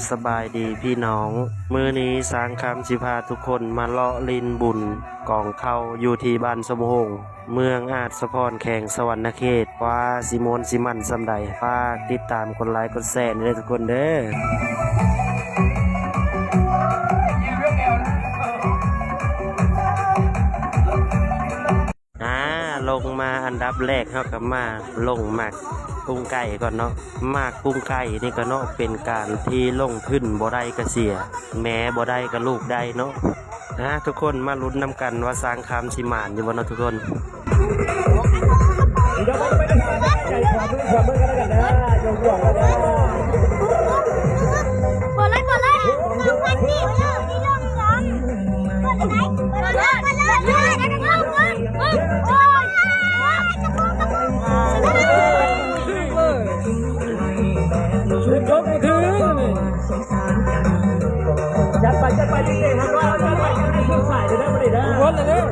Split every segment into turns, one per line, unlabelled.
สบายดีพี่น้องมื้อนี้สร้างคำสิพาทุกคนมาเลาะลินบุญกองเข้าอยู่ที่บ้านสมหงเมืองอาจสะพรแข่งสวรรณเขตว่าสิมนสิมันสำใดฝากติดตามกดไลค์กดแชร์ด้วยทุกคนเด้อลงมาอันดับแรกเขากับมาลงหมักกุ้งไก่ก่อนเนาะหมักกุ้งไก่นี่ก็เนาะเป็นการที่ลงขึ้นบ่ได้ก็เสียแม้บ่ได้ก็ลูกได้เนาะทุกคนมาลุ้นนำกันว่าสร้างคำสิมานอยู่บ่เนาะทุกคน
ชุดยกมือถือจัดไปจริงๆครับว่าจัดไปจริงๆเครื่องสายจะได้ไม่ได้วนเลยเนี่ย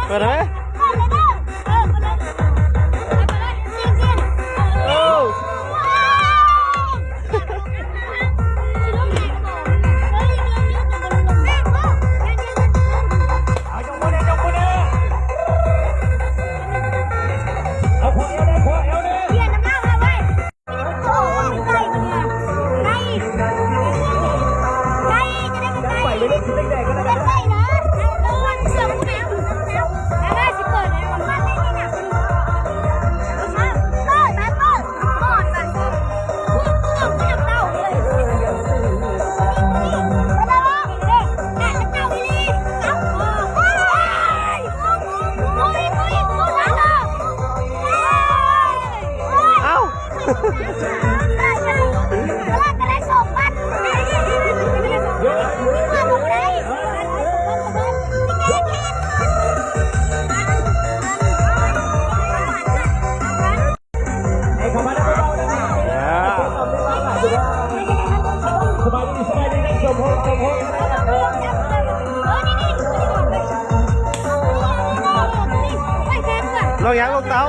เปิดไหมลงยังลงเต้า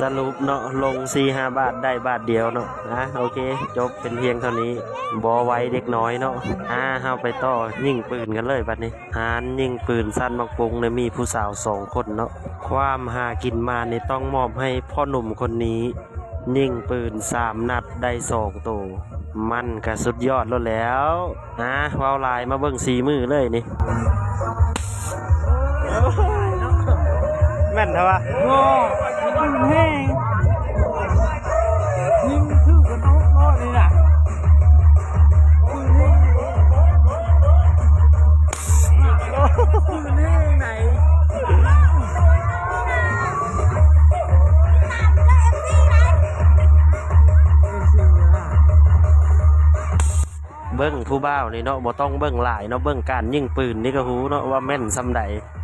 สรุปเนาะลง 4-5 บาทได้บาทเดียวเนาะโอเคจบเป็นเพียงเท่านี้บ่ไว้เด็กน้อยเนาะเฮาไปต่อยิงปืนกันเลยบัดนี้ยิงปืนสั้นมักปุงเนี่ยมีผู้สาว2คนเนาะความหากินมาเนี่ยต้องมอบให้พ่อหนุ่มคนนี้ยิงปืน3 นัดได้2 ตัวมันก็สุดยอดแล้วว้าวลายมาเบิ่ง4 มือเลยนี่แม่นเถอะวะ
แห้งยิงถือกันต้องรอดเลยนะยิงแห้งไหน
เบิ้งผู้บ่าวนี่เนาะบ่ต้องเบิ้งหลายเนาะเบิ้งการยิงปืนนี่ก็ฮู้เนาะว่าแม่นซำใด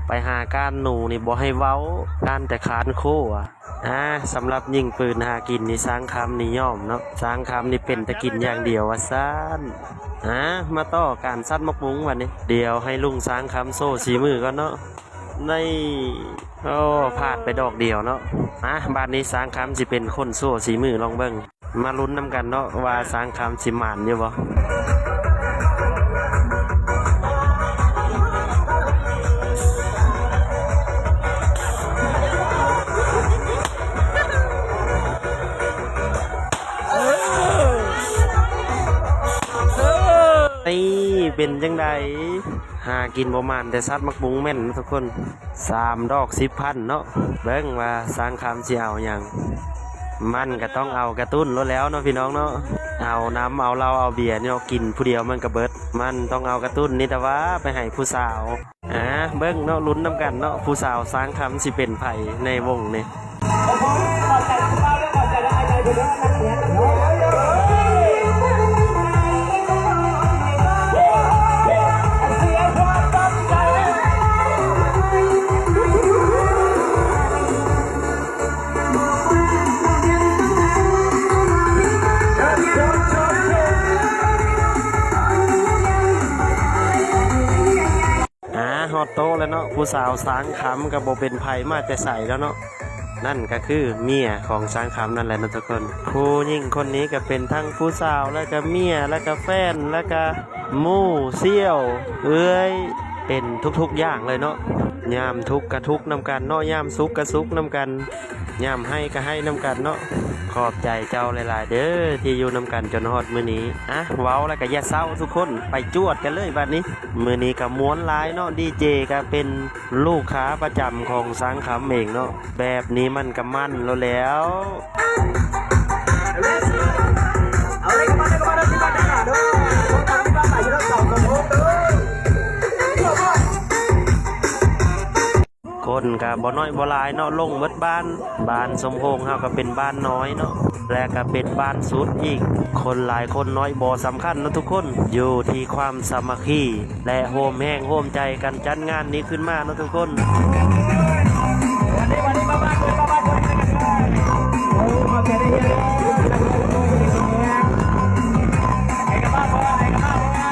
ไปหาการหนูนี่บ่ให้เว้าการแต่คานโคสำหรับยิงปืนหากินนี่สร้างคำนิยมเนาะสร้างคำนี่เป็นตะกินอย่างเดียวว่าซ่านมาต่อการซัดมะมุ้งวันนี้เดี๋ยวให้ลุงสร้างคำโซ่สีมือก่อนเนาะในพลาดไปดอกเดียวเนาะบ้านนี้สร้างคำสิเป็นคนโซ่สีมือลองเบิ้งมาลุ้นนำกันเนาะว่าสร้างคำสิหมานอยู่บ่
เ
นี่เป็นจังใดหากินประมาณแต่ซัดมักบุงแม่นนะทุกคน3 ดอก 10,000เนาะเบิ่งว่าสร้างคำสิเอาหยังมันก็ต้องเอากระตุ้นลดแล้วเนาะพี่น้องเนาะเอาน้ำเอาเหล้าเอาเบียร์เนี่ยเอากินผู้เดียวมันก็เบิดมันต้องเอากระตุ้นนี่แต่ว่าไปให้ผู้สาวเบิ่งเนาะลุ้นน้ำกันเนาะผู้สาวสร้างคำสิเป็นไผในวงนี่
ขอใจคุณป้าด้วยขอใจแล้วไอ้ใจเดือดนักเสียกันเนาะเสียความตั้งใจ
ฮอตโตแล้วเนาะผู้สาวสางคำกับโบเป็นไผมาแต่ใส่แล้วเนาะนั่นก็คือเมียของสางคำนั่นแหละนะทุกคนผู้หญิงคนนี้ก็เป็นทั้งผู้สาวแล้วก็เมียแล้วก็แฟนแล้วก็หมู่เซี่ยวเอ้ยเป็นทุกๆอย่างเลยเนาะยามทุกข์ก็ทุกข์นำกันเนาะยามสุขก็สุขนำกันยามให้ก็ให้นำกันเนาะขอบใจเจ้าหลายๆเด้อที่อยู่นำกันจนฮอดมื้อนี้เว้าแล้วก็อย่าเศร้าทุกคนไปจวดกันเลยบัดนี้มื้อนี้ก็ม้วนหลายเนาะดีเจก็เป็นลูกค้าประจำของสังคำเองเนาะแบบนี้มันก็มันแล้ว
เอาเลยก็มาเลยก็มาเลยที่บ้านได้หนาด้วยคนทำที่บ้านใหม่ที่เราสองคนโอ้โห
คนก็บ่น้อยบ่หลายเนาะลงเบิดบ้านสมพงษ์เฮาก็เป็นบ้านน้อยเนาะและก็เป็นบ้านสุดอีกคนหลายคนน้อยบ่สำคัญเนาะทุกคนอยู่ที่ความสามัคคีและโฮมแห้งโฮมใจกันจัดงานนี้ขึ้นมาเนาะทุกคน
วันนี้มาบ้านคนมาบ้านคนกันเลยโอ้มาเจอได้เยอะไอ้กับบ้านพ่อไอ้กับบ้านพ่อ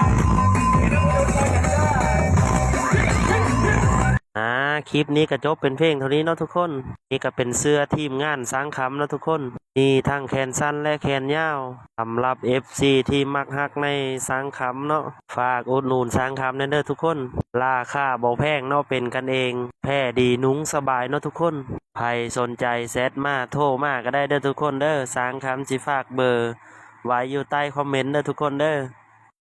คลิปนี้ก็จบเป็นเพลงเท่านี้เนาะทุกคนนี่ก็เป็นเสื้อทีมงานสังคำเนาะทุกคนมีทั้งแขนสั้นและแขนยาวสำหรับ FC ที่มักฮักในสังคำเนาะฝากอุดหนุนสังคำเด้อทุกคนราคาบ่แพงเนาะเป็นกันเองแพ้ดีนุ้งสบายเนาะทุกคนใครสนใจแซดมาโทรมาก็ได้เด้อทุกคนเด้อสังคำสิฝากเบอร์ไว้อยู่ใต้คอมเมนต์เด้อทุกคนเด้อ